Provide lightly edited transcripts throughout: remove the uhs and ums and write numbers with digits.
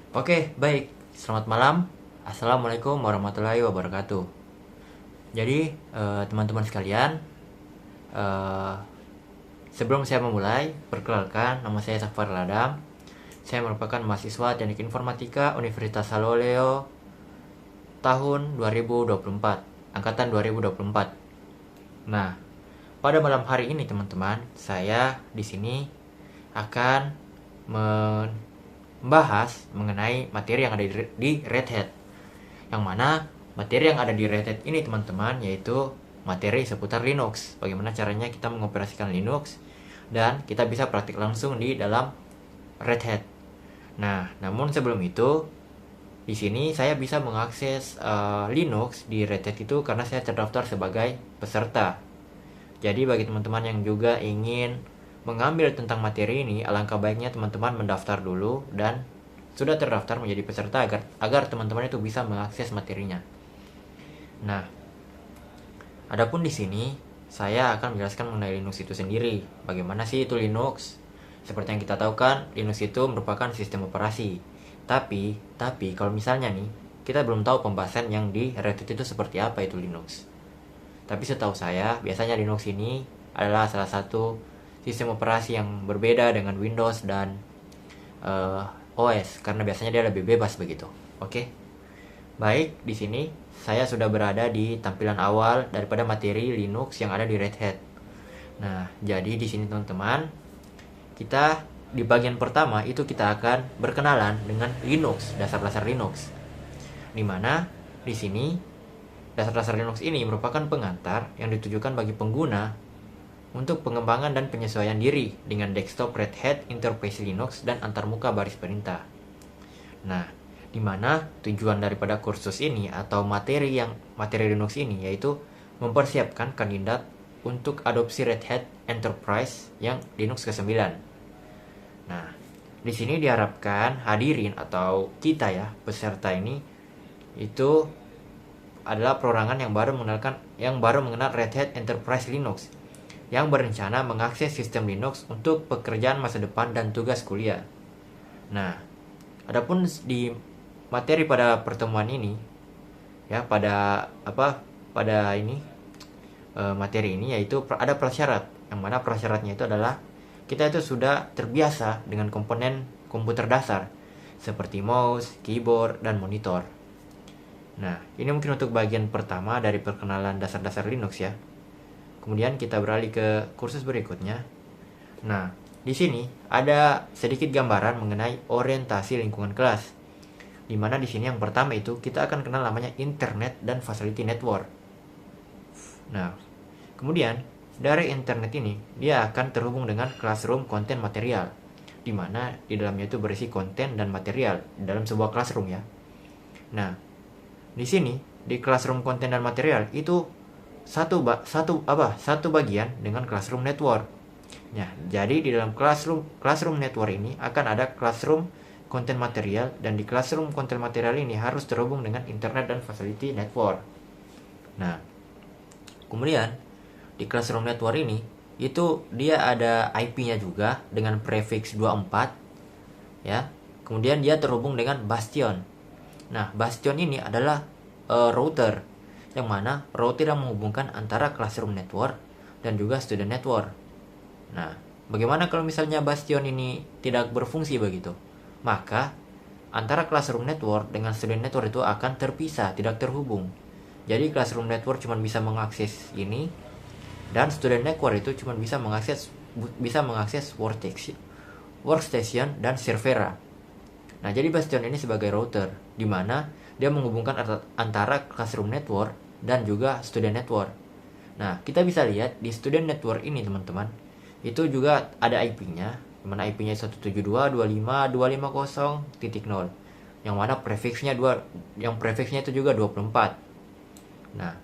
Oke, baik. Selamat malam. Assalamualaikum warahmatullahi wabarakatuh. Jadi, teman-teman sekalian, eh, sebelum saya memulai, perkenalkan, nama saya Safar Ladam. Saya merupakan mahasiswa Teknik Informatika Universitas Haloleo tahun 2024, angkatan 2024. Nah, pada malam hari ini teman-teman, saya di sini akan membahas mengenai materi yang ada di Red Hat. Yang mana materi yang ada di Red Hat ini teman-teman yaitu materi seputar Linux. Bagaimana caranya kita mengoperasikan Linux dan kita bisa praktik langsung di dalam Red Hat. Nah, namun sebelum itu di sini saya bisa mengakses Linux di Red Hat itu karena saya terdaftar sebagai peserta. Jadi bagi teman-teman yang juga ingin mengambil tentang materi ini, alangkah baiknya teman-teman mendaftar dulu dan sudah terdaftar menjadi peserta agar teman-teman itu bisa mengakses materinya. Nah, adapun di sini saya akan menjelaskan mengenai Linux itu sendiri. Bagaimana sih itu Linux? Seperti yang kita tahu kan, Linux itu merupakan sistem operasi. Tapi kalau misalnya nih, kita belum tahu pembahasan yang di Red Hat itu seperti apa itu Linux. Tapi setahu saya, biasanya Linux ini adalah salah satu sistem operasi yang berbeda dengan Windows dan OS karena biasanya dia lebih bebas begitu. Oke. Baik, di sini saya sudah berada di tampilan awal daripada materi Linux yang ada di Red Hat. Nah, jadi di sini teman-teman, kita di bagian pertama itu kita akan berkenalan dengan Linux, dasar-dasar Linux. Di mana di sini dasar-dasar Linux ini merupakan pengantar yang ditujukan bagi pengguna untuk pengembangan dan penyesuaian diri dengan desktop Red Hat, interface Linux, dan antarmuka baris perintah. Nah, di mana tujuan daripada kursus ini atau materi Linux ini yaitu mempersiapkan kandidat untuk adopsi Red Hat Enterprise yang Linux ke-9. Nah, di sini diharapkan hadirin atau kita ya, peserta ini itu adalah perorangan yang baru mengenal Red Hat Enterprise Linux yang berencana mengakses sistem Linux untuk pekerjaan masa depan dan tugas kuliah. Nah, adapun di materi pada pertemuan ini ya materi ini yaitu ada prasyarat, yang mana prasyaratnya itu adalah kita itu sudah terbiasa dengan komponen komputer dasar seperti mouse, keyboard, dan monitor. Nah, ini mungkin untuk bagian pertama dari perkenalan dasar-dasar Linux ya. Kemudian kita beralih ke kursus berikutnya. Nah, di sini ada sedikit gambaran mengenai orientasi lingkungan kelas. Di mana di sini yang pertama itu kita akan kenal namanya Internet dan Facility Network. Nah, kemudian dari internet ini dia akan terhubung dengan classroom konten material, di mana di dalamnya itu berisi konten dan material dalam sebuah classroom ya. Nah, di sini di classroom konten dan material itu satu bagian dengan classroom network. Nah, jadi di dalam classroom network ini akan ada classroom konten material dan di classroom konten material ini harus terhubung dengan internet dan facility network. Nah, kemudian di classroom network ini itu dia ada IP-nya juga dengan prefix 24 ya. Kemudian dia terhubung dengan Bastion. Nah, Bastion ini adalah router, yang mana router yang menghubungkan antara classroom network dan juga student network. Nah, bagaimana kalau misalnya Bastion ini tidak berfungsi begitu? Maka antara classroom network dengan student network itu akan terpisah, tidak terhubung. Jadi classroom network cuma bisa mengakses ini dan student network itu cuma bisa mengakses workstation dan servera. Nah, jadi Bastion ini sebagai router, di mana dia menghubungkan antara classroom network dan juga student network. Nah, kita bisa lihat di student network ini teman-teman, itu juga ada IP-nya, di mana IP-nya 172.25.250.0, yang mana prefixnya itu juga 24. Nah,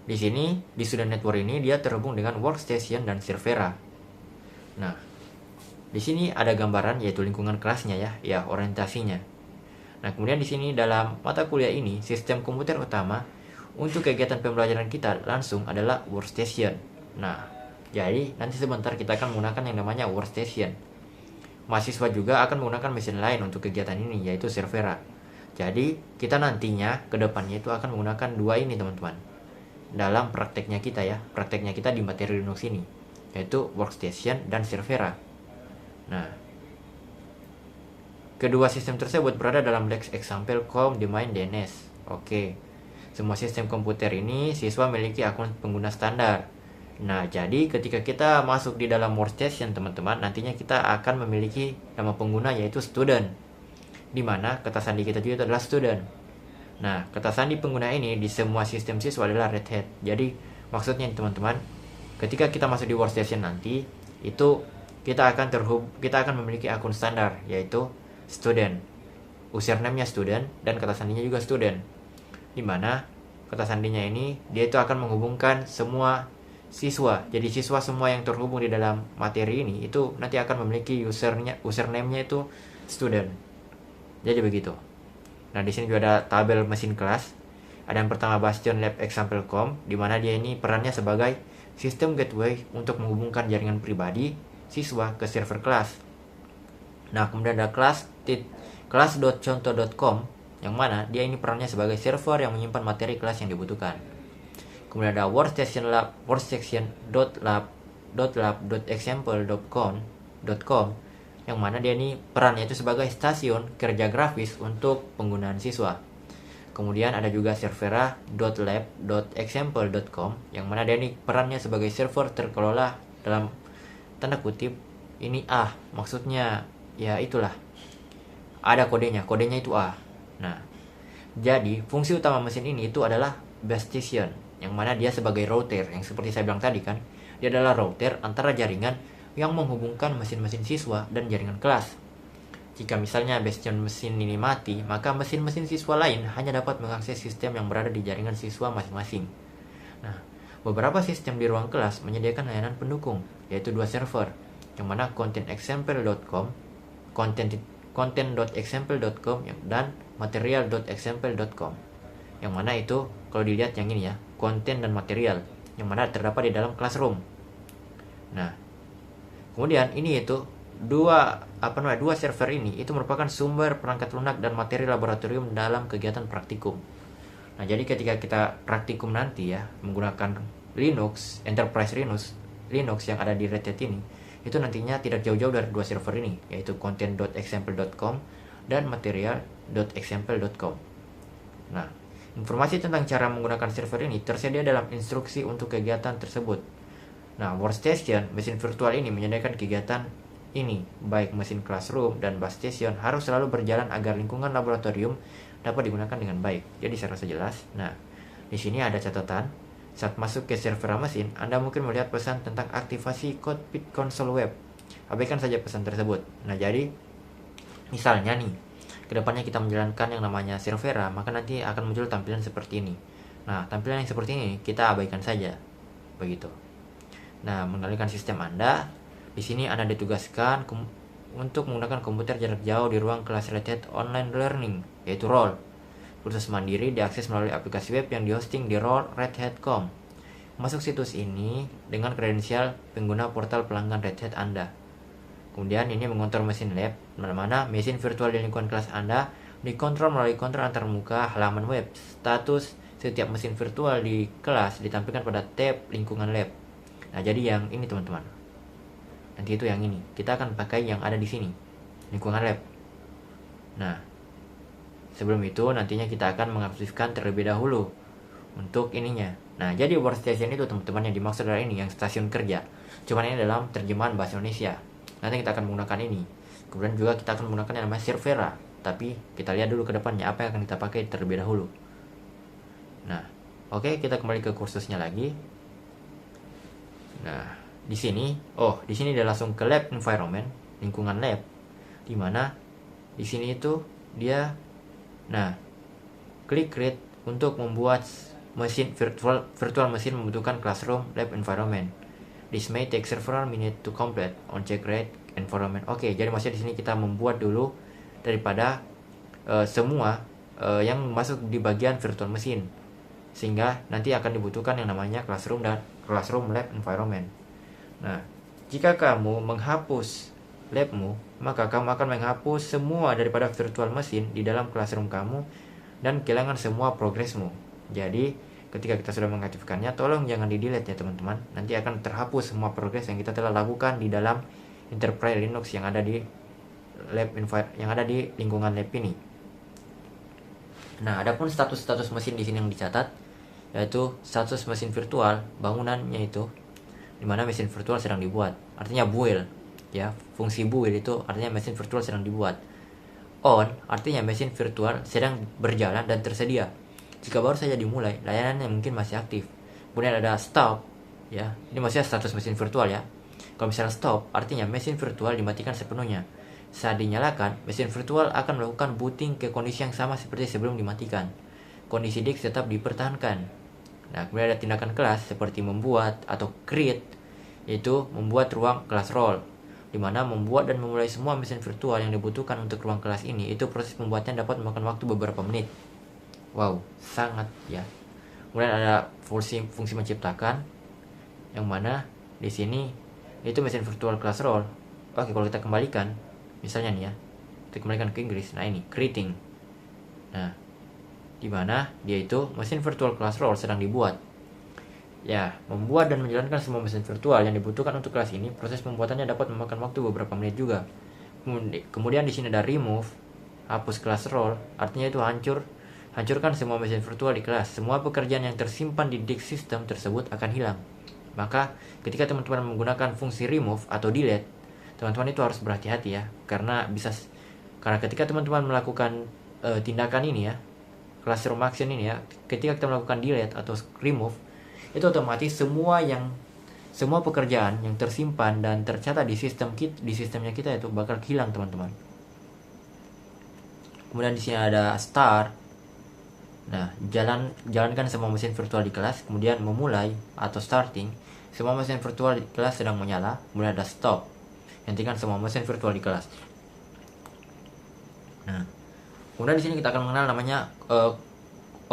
di sini di student network ini dia terhubung dengan workstation dan servera. Nah, di sini ada gambaran yaitu lingkungan kelasnya ya orientasinya. Nah, kemudian di sini dalam mata kuliah ini sistem komputer utama untuk kegiatan pembelajaran kita langsung adalah workstation. Nah, jadi nanti sebentar kita akan menggunakan yang namanya workstation. mahasiswa juga akan menggunakan mesin lain untuk kegiatan ini, yaitu Servera. Jadi kita nantinya ke depannya itu akan menggunakan dua ini teman-teman dalam prakteknya kita ya, prakteknya kita di materi Linux ini, yaitu Workstation dan Servera. Nah, kedua sistem tersebut berada dalam Lex Example Com Domain DNS. Oke, semua sistem komputer ini siswa memiliki akun pengguna standar. Nah, jadi ketika kita masuk di dalam Workstation teman-teman, nantinya kita akan memiliki nama pengguna yaitu student, di mana kata sandi kita juga adalah student. Nah, kata sandi pengguna ini di semua sistem siswa adalah Red Hat. Jadi maksudnya teman-teman, ketika kita masuk di Workstation nanti, itu kita akan memiliki akun standar yaitu student, username-nya student, dan kata sandinya juga student, dimana kata sandinya ini dia itu akan menghubungkan semua siswa. Jadi siswa semua yang terhubung di dalam materi ini itu nanti akan memiliki username-nya itu student. Jadi begitu. Nah, di sini juga ada tabel mesin kelas. Ada yang pertama Bastion Lab Example.com, dimana dia ini perannya sebagai sistem gateway untuk menghubungkan jaringan pribadi siswa ke server kelas. Nah, kemudian ada kelas.contoh.com, yang mana dia ini perannya sebagai server yang menyimpan materi kelas yang dibutuhkan. Kemudian ada workstation.lab.example.com, yang mana dia ini perannya itu sebagai stasiun kerja grafis untuk penggunaan siswa. Kemudian ada juga servera.lab.example.com, yang mana dia ini perannya sebagai server terkelola dalam tanda kutip ini A, maksudnya ya itulah, ada kodenya itu A. Nah, jadi fungsi utama mesin ini itu adalah base station, yang mana dia sebagai router, yang seperti saya bilang tadi kan, dia adalah router antara jaringan yang menghubungkan mesin-mesin siswa dan jaringan kelas. Jika misalnya base station mesin ini mati, maka mesin-mesin siswa lain hanya dapat mengakses sistem yang berada di jaringan siswa masing-masing. Nah, beberapa sistem di ruang kelas menyediakan layanan pendukung, yaitu dua server, yang mana content.example.com dan material.example.com, yang mana itu kalau dilihat yang ini ya, konten dan material, yang mana terdapat di dalam classroom. Nah, kemudian ini itu dua server ini itu merupakan sumber perangkat lunak dan materi laboratorium dalam kegiatan praktikum. Nah, jadi ketika kita praktikum nanti ya menggunakan Linux, Enterprise Linux yang ada di Red Hat ini, itu nantinya tidak jauh-jauh dari dua server ini, yaitu content.example.com dan material.example.com. Nah, informasi tentang cara menggunakan server ini tersedia dalam instruksi untuk kegiatan tersebut. Nah, Workstation, mesin virtual ini menyediakan kegiatan ini, baik mesin classroom dan base station harus selalu berjalan agar lingkungan laboratorium dapat digunakan dengan baik. Jadi saya rasa jelas. Nah, di sini ada catatan. Saat masuk ke server mesin, Anda mungkin melihat pesan tentang aktivasi cockpit console web. Abaikan saja pesan tersebut. Nah, jadi misalnya nih, kedepannya kita menjalankan yang namanya Servera, maka nanti akan muncul tampilan seperti ini. Nah, tampilan yang seperti ini kita abaikan saja. Begitu. Nah, mengendalikan sistem Anda, di sini Anda ditugaskan untuk menggunakan komputer jarak jauh di ruang kelas Red Hat Online Learning, yaitu ROL. Kursus mandiri diakses melalui aplikasi web yang dihosting di ROL-Red-Hat.com. Masuk situs ini dengan kredensial pengguna portal pelanggan Red Hat Anda. Kemudian ini mengontrol mesin lab, mana mesin virtual di lingkungan kelas Anda dikontrol melalui kontrol antarmuka halaman web. Status setiap mesin virtual di kelas ditampilkan pada tab lingkungan lab. Nah, jadi yang ini teman-teman. Nanti itu yang ini. Kita akan pakai yang ada di sini, lingkungan lab. Nah, sebelum itu nantinya kita akan mengaktifkan terlebih dahulu untuk ininya. Nah, jadi workstation itu teman-teman yang dimaksud adalah ini, yang stasiun kerja. Cuman ini dalam terjemahan bahasa Indonesia. Nanti kita akan menggunakan ini. Kemudian juga kita akan menggunakan yang namanya Servera. Tapi kita lihat dulu ke depannya apa yang akan kita pakai terlebih dahulu. Nah, oke, kita kembali ke kursusnya lagi. Nah, di sini dia langsung ke lab environment, lingkungan lab, di mana di sini itu dia klik create untuk membuat mesin virtual mesin membutuhkan classroom lab environment. This may take several minutes to complete on check create environment. Oke, jadi maksudnya di sini kita membuat dulu daripada semua yang masuk di bagian virtual mesin, sehingga nanti akan dibutuhkan yang namanya classroom dan classroom lab environment. Nah, jika kamu menghapus labmu, maka kamu akan menghapus semua daripada virtual machine di dalam classroom kamu dan kehilangan semua progresmu. Jadi, ketika kita sudah mengaktifkannya, tolong jangan di-delete ya teman-teman. Nanti akan terhapus semua progres yang kita telah lakukan di dalam Enterprise Linux yang ada di lingkungan lab ini. Nah, adapun status-status mesin di sini yang dicatat, yaitu status mesin virtual, bangunannya itu dimana mesin virtual sedang dibuat, artinya build ya. Fungsi build itu artinya mesin virtual sedang dibuat. On artinya mesin virtual sedang berjalan dan tersedia. Jika baru saja dimulai, layanannya mungkin masih aktif. Kemudian ada stop ya, ini maksudnya status mesin virtual ya. Kalau misalnya stop artinya mesin virtual dimatikan sepenuhnya. Saat dinyalakan, mesin virtual akan melakukan booting ke kondisi yang sama seperti sebelum dimatikan. Kondisi disk tetap dipertahankan. Nah, kemudian ada tindakan kelas seperti membuat atau create, yaitu membuat ruang kelas role, di mana membuat dan memulai semua mesin virtual yang dibutuhkan untuk ruang kelas ini. Itu proses pembuatan dapat memakan waktu beberapa menit. Wow, sangat ya. Kemudian ada fungsi menciptakan, yang mana di sini itu mesin virtual class role. Oke, kalau kita kembalikan, misalnya nih ya, kita kembalikan ke Inggris. Nah ini creating. Nah, di mana dia itu mesin virtual class role sedang dibuat. Ya, membuat dan menjalankan semua mesin virtual yang dibutuhkan untuk kelas ini, proses pembuatannya dapat memakan waktu beberapa menit juga. Kemudian di sini ada remove, hapus class role, artinya itu hancurkan semua mesin virtual di kelas. Semua pekerjaan yang tersimpan di disk system tersebut akan hilang. Maka, ketika teman-teman menggunakan fungsi remove atau delete, teman-teman itu harus berhati-hati ya, karena ketika teman-teman melakukan tindakan ini ya, classroom action ini ya, ketika kita melakukan delete atau remove, itu otomatis semua pekerjaan yang tersimpan dan tercatat di sistemnya kita itu bakal hilang teman-teman. Kemudian di sini ada start. Nah, jalankan semua mesin virtual di kelas, kemudian memulai atau starting. Semua mesin virtual di kelas sedang menyala. Kemudian ada stop. Hentikan semua mesin virtual di kelas. Nah, kemudian di sini kita akan mengenal namanya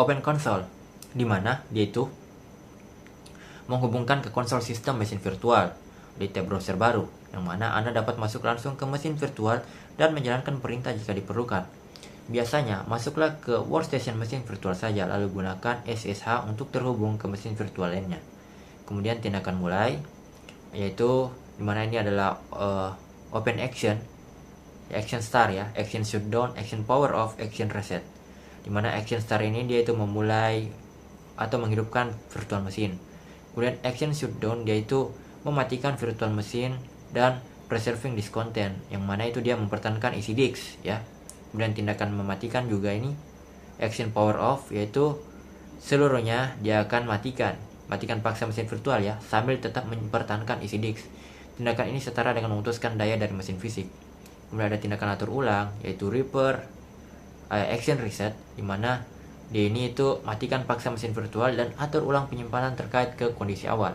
Open Console, di mana dia itu menghubungkan ke konsol sistem mesin virtual di tab browser baru, yang mana Anda dapat masuk langsung ke mesin virtual dan menjalankan perintah jika diperlukan. Biasanya, masuklah ke workstation mesin virtual saja, lalu gunakan SSH untuk terhubung ke mesin virtual lainnya. Kemudian tindakan mulai, yaitu dimana ini adalah Open Action, Action Start ya, Action Shutdown, Action Power Off, Action Reset. Dimana Action Start ini dia itu memulai atau menghidupkan virtual mesin. Kemudian Action Shutdown dia itu mematikan virtual mesin dan preserving disk content, yang mana itu dia mempertahankan isi disk ya. Kemudian tindakan mematikan juga ini Action Power Off, yaitu seluruhnya dia akan matikan paksa mesin virtual ya, sambil tetap mempertahankan isi disk. Tindakan ini setara dengan memutuskan daya dari mesin fisik. Kemudian ada tindakan atur ulang, yaitu Action Reset, dimana dia ini itu matikan paksa mesin virtual dan atur ulang penyimpanan terkait ke kondisi awal.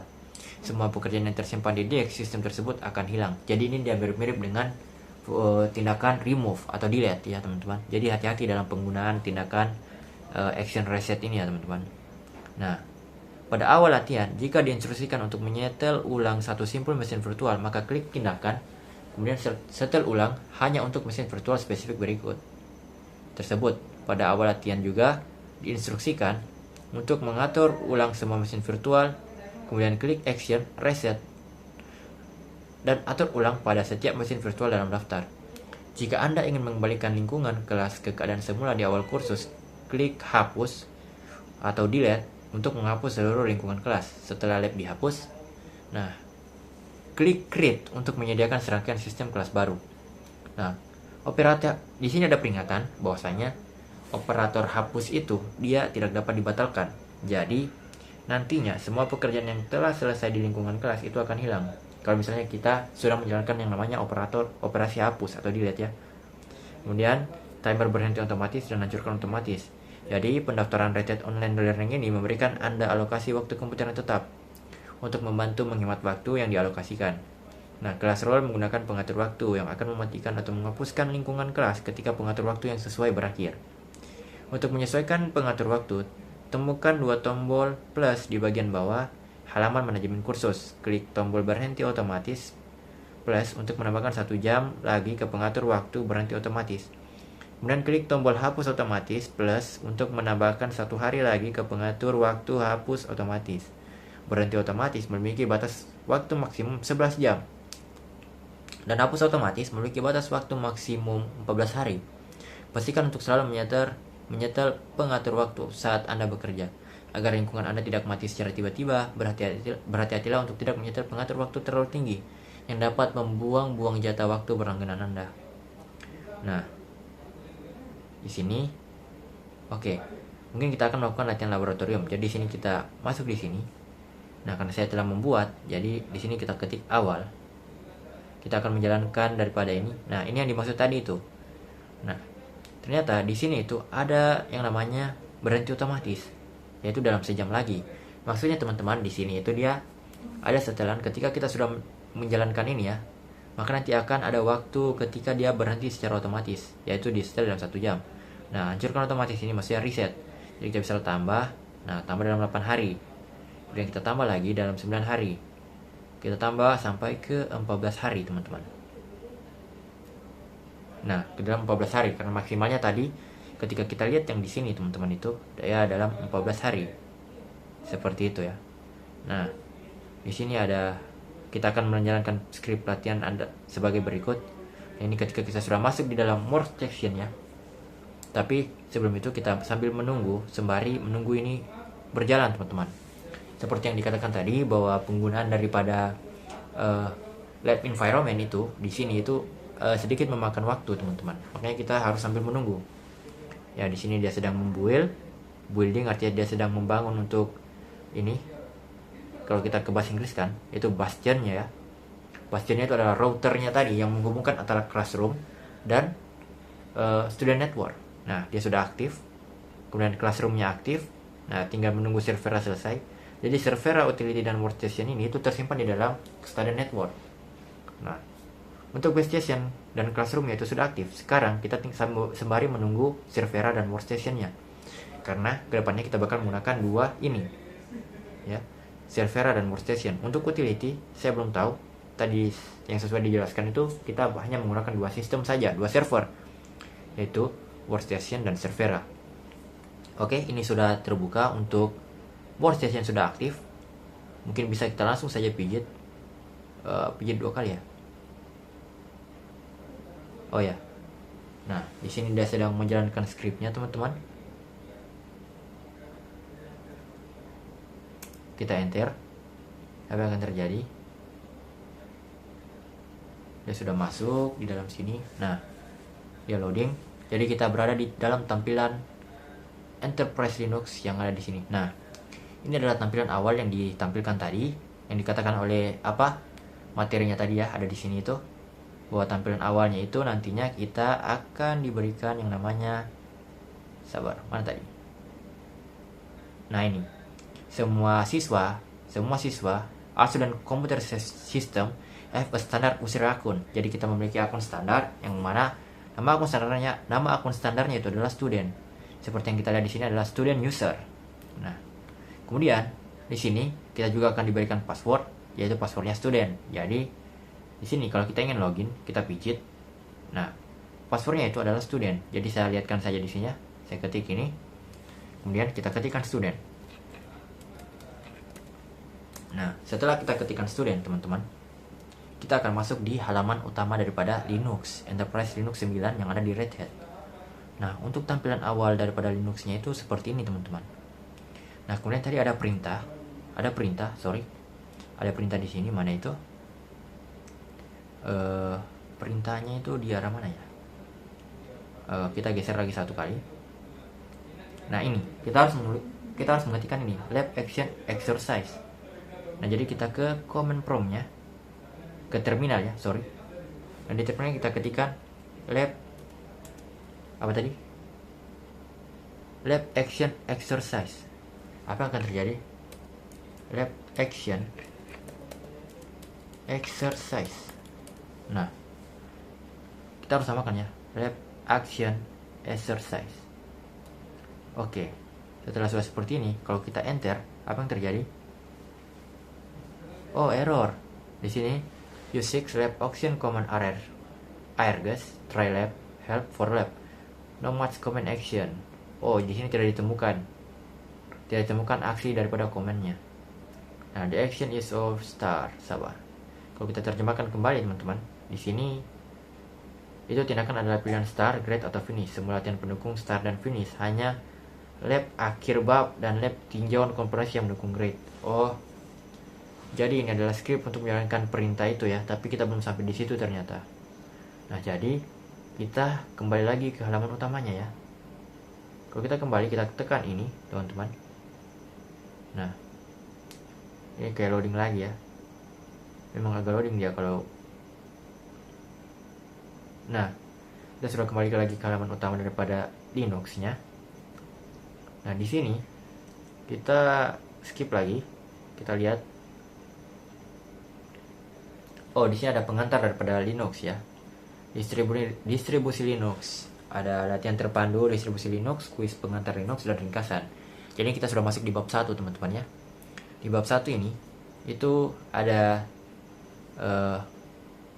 Semua pekerjaan yang tersimpan di disk sistem tersebut akan hilang. Jadi ini dia mirip-mirip dengan tindakan remove atau delete ya teman-teman. Jadi hati-hati dalam penggunaan tindakan action reset ini ya teman-teman. Nah, pada awal latihan, jika diinstruksikan untuk menyetel ulang satu simpul mesin virtual, maka klik tindakan, kemudian setel ulang hanya untuk mesin virtual spesifik berikut tersebut. Pada awal latihan juga diinstruksikan untuk mengatur ulang semua mesin virtual, kemudian klik action reset dan atur ulang pada setiap mesin virtual dalam daftar. Jika Anda ingin mengembalikan lingkungan kelas ke keadaan semula di awal kursus, klik hapus atau delete untuk menghapus seluruh lingkungan kelas. Setelah lab dihapus, nah, klik create untuk menyediakan serangkaian sistem kelas baru. Nah, operator di sini ada peringatan bahwasanya operator hapus itu dia tidak dapat dibatalkan. Jadi, nantinya semua pekerjaan yang telah selesai di lingkungan kelas itu akan hilang. Kalau misalnya kita sudah menjalankan yang namanya operasi hapus atau delete ya. Kemudian timer berhenti otomatis dan hancurkan otomatis. Jadi pendaftaran Red Hat Online Learning ini memberikan Anda alokasi waktu komputer yang tetap untuk membantu menghemat waktu yang dialokasikan. Nah, kelas role menggunakan pengatur waktu yang akan mematikan atau menghapuskan lingkungan kelas ketika pengatur waktu yang sesuai berakhir. Untuk menyesuaikan pengatur waktu, temukan dua tombol plus di bagian bawah halaman manajemen kursus. Klik tombol berhenti otomatis plus untuk menambahkan 1 jam lagi ke pengatur waktu berhenti otomatis. Kemudian klik tombol hapus otomatis plus untuk menambahkan 1 hari lagi ke pengatur waktu hapus otomatis. Berhenti otomatis memiliki batas waktu maksimum 11 jam. Dan hapus otomatis memiliki batas waktu maksimum 14 hari. Pastikan untuk selalu menyetel pengatur waktu saat Anda bekerja. Agar lingkungan Anda tidak mati secara tiba-tiba, berhati-hatilah untuk tidak menyetel pengatur waktu terlalu tinggi yang dapat membuang-buang jatah waktu berlangganan Anda. Nah, di sini, oke, mungkin kita akan melakukan latihan laboratorium. Jadi di sini kita masuk di sini. Nah, karena saya telah membuat, jadi di sini kita ketik awal. Kita akan menjalankan daripada ini. Nah, ini yang dimaksud tadi itu. Nah, ternyata di sini itu ada yang namanya berhenti otomatis, yaitu dalam sejam lagi. Maksudnya teman-teman, di sini itu dia ada setelan ketika kita sudah menjalankan ini ya, maka nanti akan ada waktu ketika dia berhenti secara otomatis, yaitu di setel dalam 1 jam. Nah, hancurkan otomatis ini maksudnya reset. Jadi kita bisa tambah, nah tambah dalam 8 hari. Kemudian kita tambah lagi dalam 9 hari. Kita tambah sampai ke 14 hari, teman-teman. Nah, ke dalam 14 hari karena maksimalnya tadi ketika kita lihat yang di sini, teman-teman, itu ya dalam 14 hari. Seperti itu ya. Nah, di sini kita akan menjalankan skrip latihan Anda sebagai berikut. Ini ketika kita sudah masuk di dalam workstation ya. Tapi sebelum itu kita sambil sembari menunggu ini berjalan, teman-teman. Seperti yang dikatakan tadi bahwa penggunaan daripada lab environment itu di sini itu sedikit memakan waktu, teman-teman. Makanya kita harus sambil menunggu. Ya, di sini dia sedang building artinya dia sedang membangun untuk ini. Kalau kita ke bahasa Inggris kan, itu bastionnya ya. Bastionnya itu adalah routernya tadi yang menghubungkan antara classroom dan student network. Nah, dia sudah aktif. Kemudian classroomnya aktif. Nah, tinggal menunggu servernya selesai. Jadi server, utility, dan workstation ini itu tersimpan di dalam student network. Nah, untuk base station dan classroomnya itu sudah aktif. Sekarang kita sembari menunggu server dan workstationnya. Karena kedepannya kita bakal menggunakan dua ini. Ya. Server dan workstation. Untuk utility, saya belum tahu. Tadi yang sesuai dijelaskan itu kita hanya menggunakan 2 sistem saja, 2 server, yaitu workstation dan server. Oke, ini sudah terbuka. Untuk workstation sudah aktif. Mungkin bisa kita langsung saja pijit 2 kali ya. Oh ya. Nah, di sini dia sedang menjalankan skripnya, teman-teman. Kita enter. Apa yang akan terjadi? Dia sudah masuk di dalam sini. Nah, dia loading. Jadi kita berada di dalam tampilan Enterprise Linux yang ada di sini. Nah, ini adalah tampilan awal yang ditampilkan tadi, yang dikatakan oleh materinya tadi ya, ada di sini itu. Bahwa tampilan awalnya itu nantinya kita akan diberikan yang namanya mana tadi? Nah, ini. Semua siswa arts dan computer system have a standard user akun. Jadi kita memiliki akun standar yang mana nama akun standarnya itu adalah student. Seperti yang kita lihat di sini adalah student user. Nah, kemudian di sini kita juga akan diberikan password, yaitu passwordnya student. Jadi di sini kalau kita ingin login, kita pijit. Nah, passwordnya itu adalah student. Jadi saya lihatkan saja di sini. Saya ketik ini. Kemudian kita ketikkan student. Nah, setelah kita ketikkan student, teman-teman, kita akan masuk di halaman utama daripada Linux, Enterprise Linux 9 yang ada di Red Hat. Nah, untuk tampilan awal daripada Linuxnya itu seperti ini, teman-teman. Nah, kemudian tadi ada perintah di sini, mana itu? Perintahnya itu di arah mana ya? Kita geser lagi 1 kali. Nah, ini kita harus mengetikkan ini, lab action exercise. Nah, jadi kita ke command prompt-nya, ke terminal ya, Dan di terminal kita ketikkan lab action exercise. Apa yang akan terjadi? Lab action exercise. Nah, kita harus samakan ya, lab action exercise. Oke. Setelah sudah seperti ini, kalau kita enter, apa yang terjadi? Oh, error. Di sini use 6 lab option command airgas, try lab, help for lab. No much command action. Oh, di sini tidak ditemukan aksi daripada komennya. Nah, the action is of start. Sabar. Kalau kita terjemahkan kembali teman-teman, di sini itu tindakan adalah pilihan start, grade atau finish. Semua latihan pendukung start dan finish. Hanya lab akhir bab dan lab tinjauan komparasi yang mendukung grade. Oh, jadi ini adalah script untuk menjalankan perintah itu ya, tapi kita belum sampai di situ ternyata. Nah, jadi kita kembali lagi ke halaman utamanya ya. Kalau kita kembali, kita tekan ini teman-teman. Nah, ini kayak loading lagi ya. Memang agak loading dia kalau. Nah, kita sudah kembali lagi ke halaman utama daripada Linux-nya. Nah, di sini kita skip lagi. Kita lihat. Oh, di sini ada pengantar daripada Linux ya. Distribusi Linux. Ada latihan terpandu distribusi Linux, kuis pengantar Linux, dan ringkasan. Jadi kita sudah masuk di bab 1 teman-teman ya. Di bab 1 ini itu ada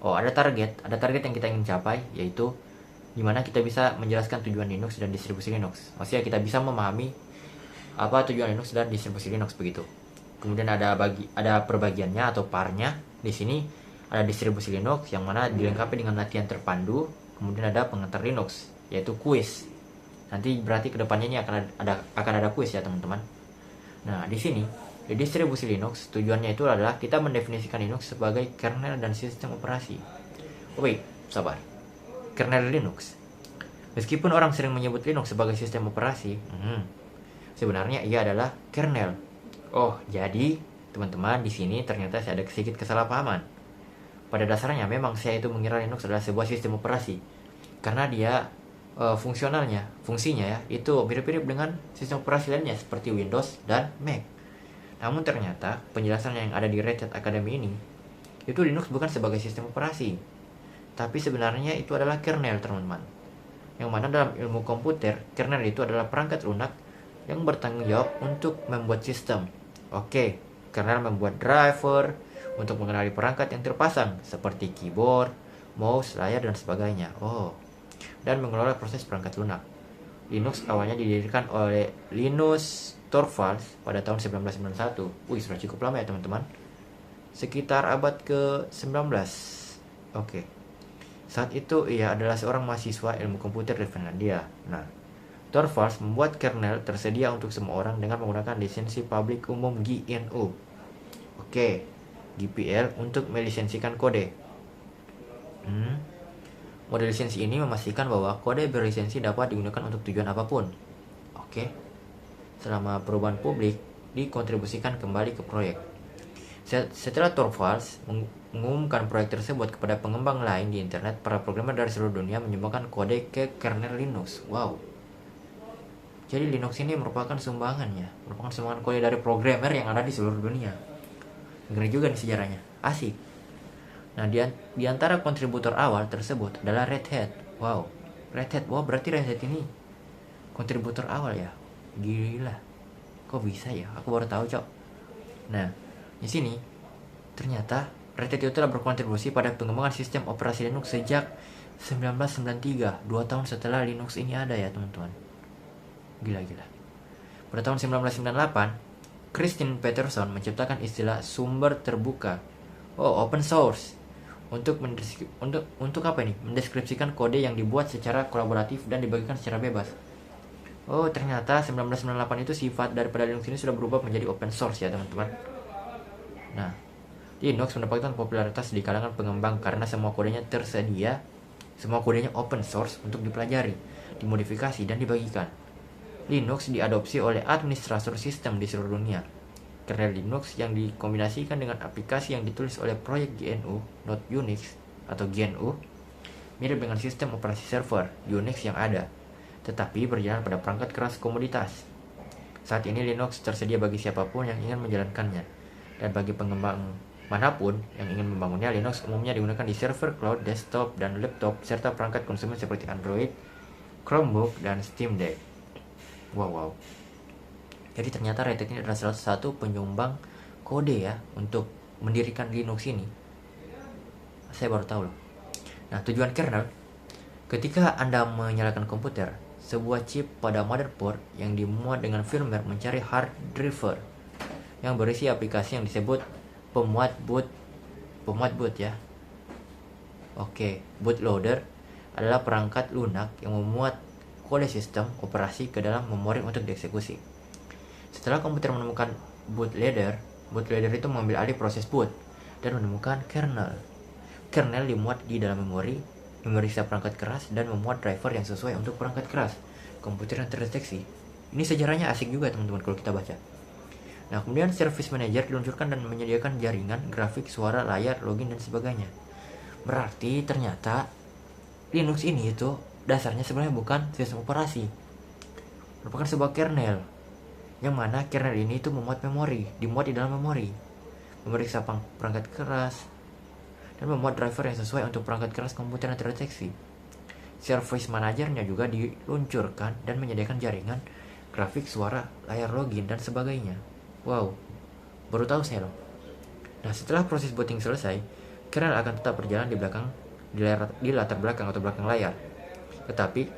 ada target yang kita ingin capai, yaitu dimana kita bisa menjelaskan tujuan Linux dan distribusi Linux. Maksudnya kita bisa memahami apa tujuan Linux dan distribusi Linux begitu. Kemudian ada perbagiannya atau parnya. Di sini ada distribusi Linux yang mana dilengkapi dengan latihan terpandu. Kemudian ada pengantar Linux, yaitu kuis. Nanti berarti kedepannya ini akan ada kuis ya teman-teman. Nah, di sini di distribusi Linux tujuannya itu adalah kita mendefinisikan Linux sebagai kernel dan sistem operasi. Oh wait, sabar. Kernel Linux. Meskipun orang sering menyebut Linux sebagai sistem operasi, sebenarnya ia adalah kernel. Oh, jadi teman-teman di sini ternyata saya ada sedikit kesalahpahaman. Pada dasarnya memang saya itu mengira Linux adalah sebuah sistem operasi karena dia fungsinya ya itu mirip-mirip dengan sistem operasi lainnya seperti Windows dan Mac. Namun ternyata penjelasan yang ada di Red Hat Academy ini itu Linux bukan sebagai sistem operasi, tapi sebenarnya itu adalah kernel teman-teman. Yang mana dalam ilmu komputer, kernel itu adalah perangkat lunak yang bertanggung jawab untuk membuat sistem. Oke, kernel membuat driver untuk mengenali perangkat yang terpasang seperti keyboard, mouse, layar, dan sebagainya. Dan mengelola proses perangkat lunak. Linux awalnya didirikan oleh Linus Torvalds pada tahun 1991. Sudah cukup lama ya teman-teman. Sekitar abad ke-19. Oke. Saat itu ia adalah seorang mahasiswa ilmu komputer di Finlandia. Nah, Torvalds membuat kernel tersedia untuk semua orang dengan menggunakan lisensi publik umum GNU. Oke, GPL untuk melisensikan kode. Model lisensi ini memastikan bahwa kode berlisensi dapat digunakan untuk tujuan apapun. Oke. Selama perubahan publik dikontribusikan kembali ke proyek. Setelah Torvalds mengumumkan proyek tersebut kepada pengembang lain di internet, para programmer dari seluruh dunia menyumbangkan kode ke kernel Linux. Wow. Jadi Linux ini merupakan sumbangan kode dari programmer yang ada di seluruh dunia. Ngeri juga nih sejarahnya. Asik. Nah, di antara kontributor awal tersebut adalah Red Hat. Wow, Red Hat. Wow, berarti Red Hat ini kontributor awal ya. Gila. Kok bisa ya? Aku baru tahu, Cok. Nah, di sini ternyata Red Hat itu telah berkontribusi pada pengembangan sistem operasi Linux sejak 1993, 2 tahun setelah Linux ini ada ya, teman-teman. Gila. Pada tahun 1998, Christian Peterson menciptakan istilah sumber terbuka. Open source. Untuk apa ini? Mendeskripsikan kode yang dibuat secara kolaboratif dan dibagikan secara bebas. Ternyata 1998 itu sifat daripada Linux ini sudah berubah menjadi open source ya, teman-teman. Nah, Linux mendapatkan popularitas di kalangan pengembang karena semua kodenya tersedia, semua kodenya open source untuk dipelajari, dimodifikasi, dan dibagikan. Linux diadopsi oleh administrator sistem di seluruh dunia. Kernel Linux yang dikombinasikan dengan aplikasi yang ditulis oleh proyek GNU, not Unix atau GNU, mirip dengan sistem operasi server Unix yang ada, tetapi berjalan pada perangkat keras komoditas. Saat ini Linux tersedia bagi siapapun yang ingin menjalankannya, dan bagi pengembang manapun yang ingin membangunnya. Linux umumnya digunakan di server cloud, desktop, dan laptop, serta perangkat konsumen seperti Android, Chromebook, dan Steam Deck. Wow. Jadi ternyata Red Hat ini adalah salah satu penyumbang kode ya untuk mendirikan Linux ini. Saya baru tahu loh. Nah, tujuan kernel, ketika Anda menyalakan komputer, sebuah chip pada motherboard yang dimuat dengan firmware mencari hard driver yang berisi aplikasi yang disebut pemuat boot ya. Oke, bootloader adalah perangkat lunak yang memuat kode sistem operasi ke dalam memori untuk dieksekusi. Setelah komputer menemukan bootloader itu mengambil alih proses boot dan menemukan kernel. Kernel dimuat di dalam memori, memeriksa perangkat keras, dan memuat driver yang sesuai untuk perangkat keras komputer yang terdeteksi. Ini sejarahnya asik juga teman-teman kalau kita baca. Nah, kemudian Service Manager diluncurkan dan menyediakan jaringan, grafik, suara, layar, login, dan sebagainya. Berarti ternyata Linux ini itu dasarnya sebenarnya bukan sistem operasi, merupakan sebuah kernel, yang mana kernel ini itu memuat memori, dimuat di dalam memori, memeriksa perangkat keras, dan memuat driver yang sesuai untuk perangkat keras komputer yang terdeteksi. Service Manager-nya juga diluncurkan dan menyediakan jaringan, grafik, suara, layar login, dan sebagainya. Wow, baru tahu saya loh. Nah, setelah proses booting selesai, kernel akan tetap berjalan di latar belakang atau belakang layar. Tetapi,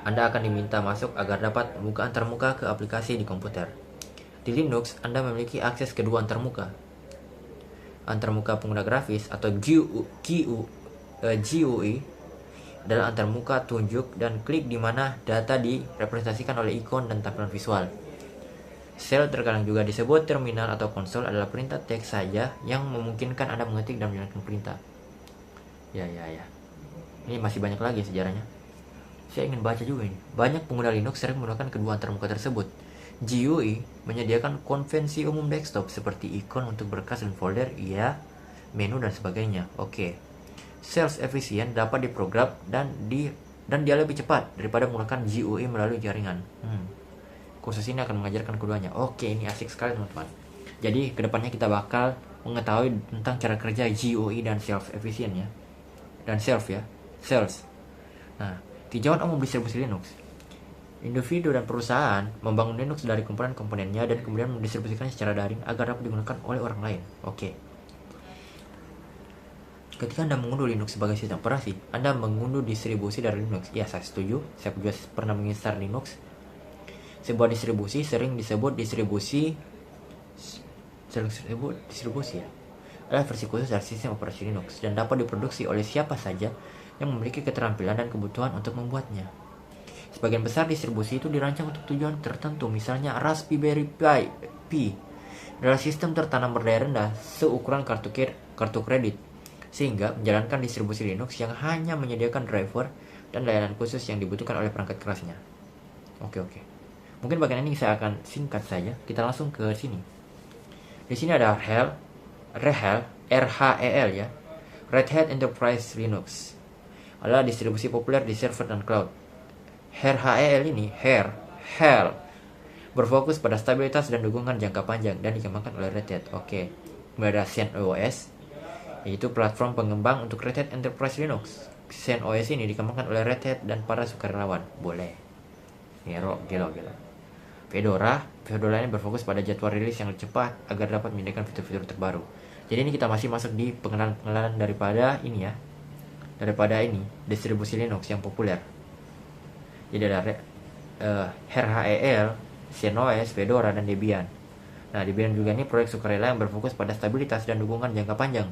Anda akan diminta masuk agar dapat membuka antarmuka ke aplikasi di komputer. Di Linux, Anda memiliki akses kedua antarmuka. Antarmuka pengguna grafis atau GUI adalah antarmuka tunjuk dan klik di mana data direpresentasikan oleh ikon dan tampilan visual. Shell, terkadang juga disebut terminal atau konsol, adalah perintah teks saja yang memungkinkan Anda mengetik dan menjalankan perintah. Ya. Ini masih banyak lagi sejarahnya. Saya ingin baca juga ini. Banyak pengguna Linux sering menggunakan kedua antarmuka tersebut. GUI menyediakan konvensi umum desktop seperti ikon untuk berkas dan folder, menu dan sebagainya. Oke. Sales efisien dapat diprogram dan dia lebih cepat daripada menggunakan GUI melalui jaringan. Kursus ini akan mengajarkan keduanya. Oke, ini asik sekali teman-teman. Jadi kedepannya kita bakal mengetahui tentang cara kerja GUI dan sales efisien ya. Dan sales. Nah, tinjauan umum distribusi Linux. Individu dan perusahaan membangun Linux dari komponen-komponennya dan kemudian mendistribusikannya secara daring agar dapat digunakan oleh orang lain. Oke. Ketika Anda mengunduh Linux sebagai sistem operasi, Anda mengunduh distribusi dari Linux. Ya, saya setuju. Saya juga pernah menginstal Linux. Sebuah distribusi sering disebut distribusi ya. Adalah versi khusus dari sistem operasi Linux dan dapat diproduksi oleh siapa saja yang memiliki keterampilan dan kebutuhan untuk membuatnya. Sebagian besar distribusi itu dirancang untuk tujuan tertentu, misalnya Raspberry Pi adalah sistem tertanam berdaya rendah seukuran kartu kredit, sehingga menjalankan distribusi Linux yang hanya menyediakan driver dan layanan khusus yang dibutuhkan oleh perangkat kerasnya. Oke. Mungkin bagian ini saya akan singkat saja. Kita langsung ke sini. Di sini ada RHEL ya. Red Hat Enterprise Linux. Adalah distribusi populer di server dan cloud. RHEL ini, HEL, berfokus pada stabilitas dan dukungan jangka panjang dan dikembangkan oleh Red Hat. Oke. Kemudian ada CentOS, yaitu platform pengembang untuk Red Hat Enterprise Linux. CentOS ini dikembangkan oleh Red Hat dan para sukarelawan. Boleh. Gelo. Fedora ini berfokus pada jadwal rilis yang cepat agar dapat menyediakan fitur-fitur terbaru. Jadi ini kita masih masuk di pengenalan daripada distribusi Linux yang populer. Jadi ada RHEL, CentOS, Fedora, dan Debian. Nah, Debian juga ini proyek sukarela yang berfokus pada stabilitas dan dukungan jangka panjang.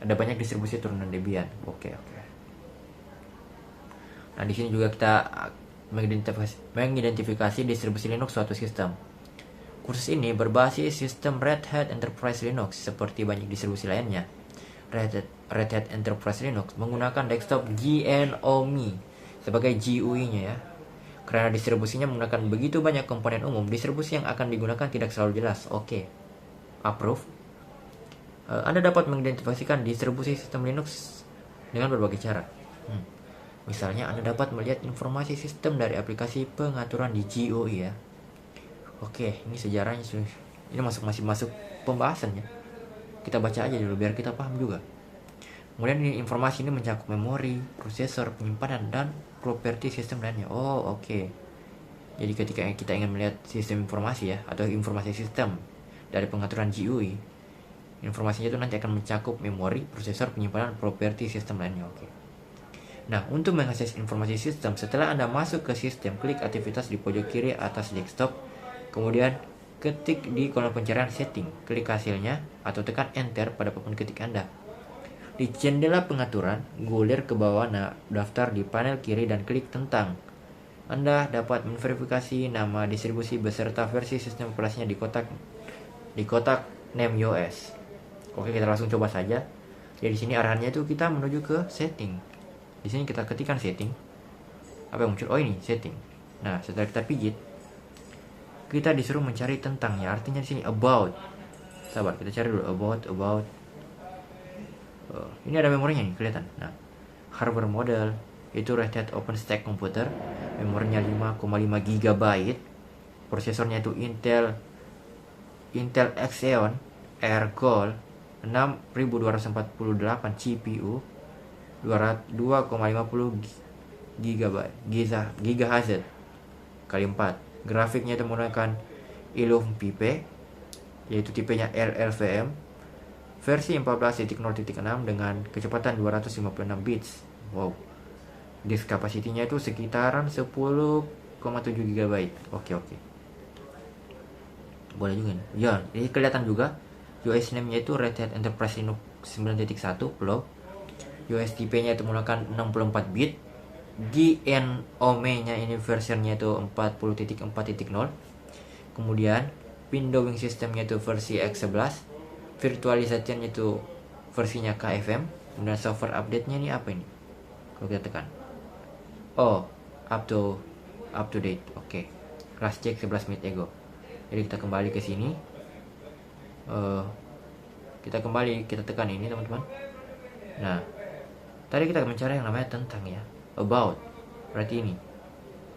Ada banyak distribusi turunan Debian. Oke. Nah, di sini juga kita mengidentifikasi distribusi Linux suatu sistem. Kursus ini berbasis sistem Red Hat Enterprise Linux seperti banyak distribusi lainnya. Red Hat Enterprise Linux menggunakan desktop GNOME sebagai GUI-nya ya. Karena distribusinya menggunakan begitu banyak komponen umum, distribusi yang akan digunakan tidak selalu jelas. Oke. Approve. Anda dapat mengidentifikasikan distribusi sistem Linux dengan berbagai cara. Misalnya, Anda dapat melihat informasi sistem dari aplikasi pengaturan di GUI ya. Oke, ini sejarahnya. Ini masih masuk pembahasannya. Kita baca aja dulu biar kita paham juga. Kemudian informasi ini mencakup memori, prosesor, penyimpanan, dan properti sistem lainnya. Oke. Jadi ketika kita ingin melihat sistem informasi ya, atau informasi sistem dari pengaturan GUI, Informasinya itu nanti akan mencakup memori, prosesor, penyimpanan, properti sistem lainnya. Oke. Nah, untuk mengakses informasi sistem, setelah Anda masuk ke sistem, klik aktivitas di pojok kiri atas desktop, kemudian ketik di kolom pencarian setting, klik hasilnya, atau tekan enter pada papan ketik Anda. Di jendela pengaturan, gulir ke bawah daftar di panel kiri dan klik tentang. Anda dapat memverifikasi nama distribusi beserta versi sistem operasinya di kotak name OS. Oke, kita langsung coba saja. Jadi di sini arahannya itu kita menuju ke setting. Di sini kita ketikkan setting. Apa yang muncul? Oh, ini setting. Nah, setelah kita pijit, kita disuruh mencari tentangnya. Artinya di sini about. Sabar, kita cari dulu about. Ini ada memorinya nih, kelihatan. Nah, hardware model itu Red Hat OpenStack Computer, memorinya 5,5 GB, prosesornya itu Intel Xeon Air Gold 6248 CPU, 2,50 GHz kali 4. Grafiknya itu menggunakan Ilum Pipe, yaitu tipenya LLVM, versi 14.0.6 dengan kecepatan 256 bits. Wow. Disk kapasitinya itu sekitaran 10,7 GB. Oke. Boleh juga nih. Ya, ini kelihatan juga. OS name-nya itu Red Hat Enterprise Linux 9.1 Pro. OS tipe-nya itu menggunakan 64 bit. GNOME-nya ini versionnya itu 40.4.0. Kemudian windowing system-nya itu versi X11. Virtualisasinya itu versinya KFM. Kemudian software update-nya ini apa ini? Kalau kita tekan. Oh, up to date. Oke. Last check 11 menit ago. Jadi kita kembali ke sini. Kita tekan ini, teman-teman. Nah, tadi kita mencari yang namanya tentang ya. About. Berarti ini.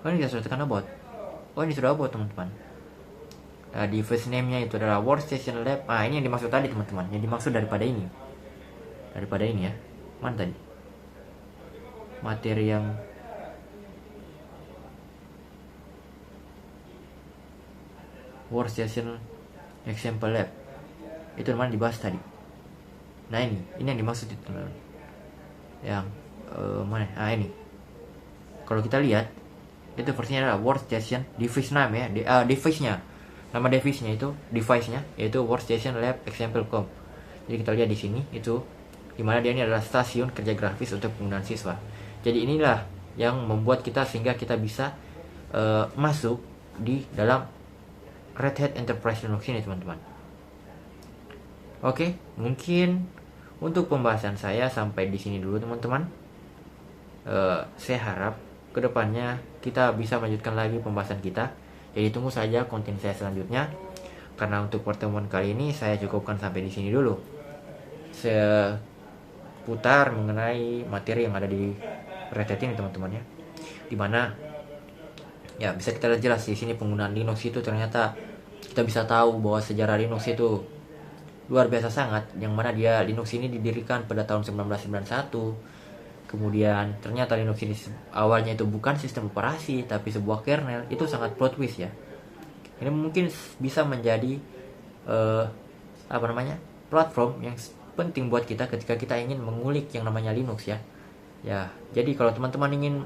Oh, ini kita sudah tekan about. Oh, ini sudah about, teman-teman. Nah, device name-nya itu adalah Workstation Lab. Ini yang dimaksud tadi, teman-teman. Yang dimaksud daripada ini ya. Mana tadi? Materi yang Workstation Example Lab. Itu teman dibahas tadi. Nah, ini yang dimaksud itu, teman-teman. Yang mana? Ini. Kalau kita lihat, itu versinya adalah Workstation device name ya. Device-nya. Nama device-nya itu yaitu Workstation Lab Example Com. Jadi kita lihat di sini itu dimana dia ini adalah stasiun kerja grafis untuk penggunaan siswa. Jadi inilah yang membuat kita sehingga kita bisa masuk di dalam Red Hat Enterprise Linux ini, teman-teman. Oke, mungkin untuk pembahasan saya sampai di sini dulu, teman-teman. Saya harap kedepannya kita bisa melanjutkan lagi pembahasan kita. Jadi tunggu saja konten saya selanjutnya. Karena untuk pertemuan kali ini saya cukupkan sampai di sini dulu. Seputar mengenai materi yang ada di Red Hat ini, teman-teman ya. Dimana ya bisa kita lihat jelas di sini penggunaan Linux itu ternyata kita bisa tahu bahwa sejarah Linux itu luar biasa sangat, yang mana Linux ini didirikan pada tahun 1991. Kemudian ternyata Linux ini awalnya itu bukan sistem operasi tapi sebuah kernel. Itu sangat plot twist ya. Ini mungkin bisa menjadi platform yang penting buat kita ketika kita ingin mengulik yang namanya Linux ya. Ya, jadi kalau teman-teman ingin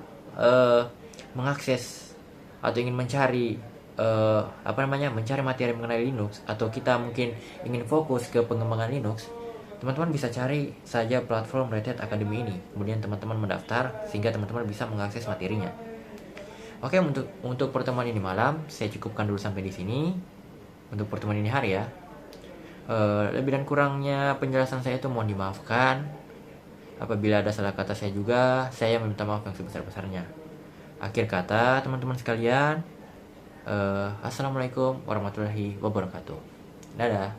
mengakses atau ingin mencari mencari materi mengenai Linux, atau kita mungkin ingin fokus ke pengembangan Linux, teman-teman bisa cari saja platform Red Hat Academy ini. Kemudian teman-teman mendaftar sehingga teman-teman bisa mengakses materinya. Oke, untuk pertemuan ini malam saya cukupkan dulu sampai di sini. Untuk pertemuan ini hari ya. Lebih dan kurangnya penjelasan saya itu mohon dimaafkan. Apabila ada salah kata saya juga, saya meminta maaf yang sebesar-besarnya. Akhir kata, teman-teman sekalian, assalamualaikum warahmatullahi wabarakatuh. Dadah.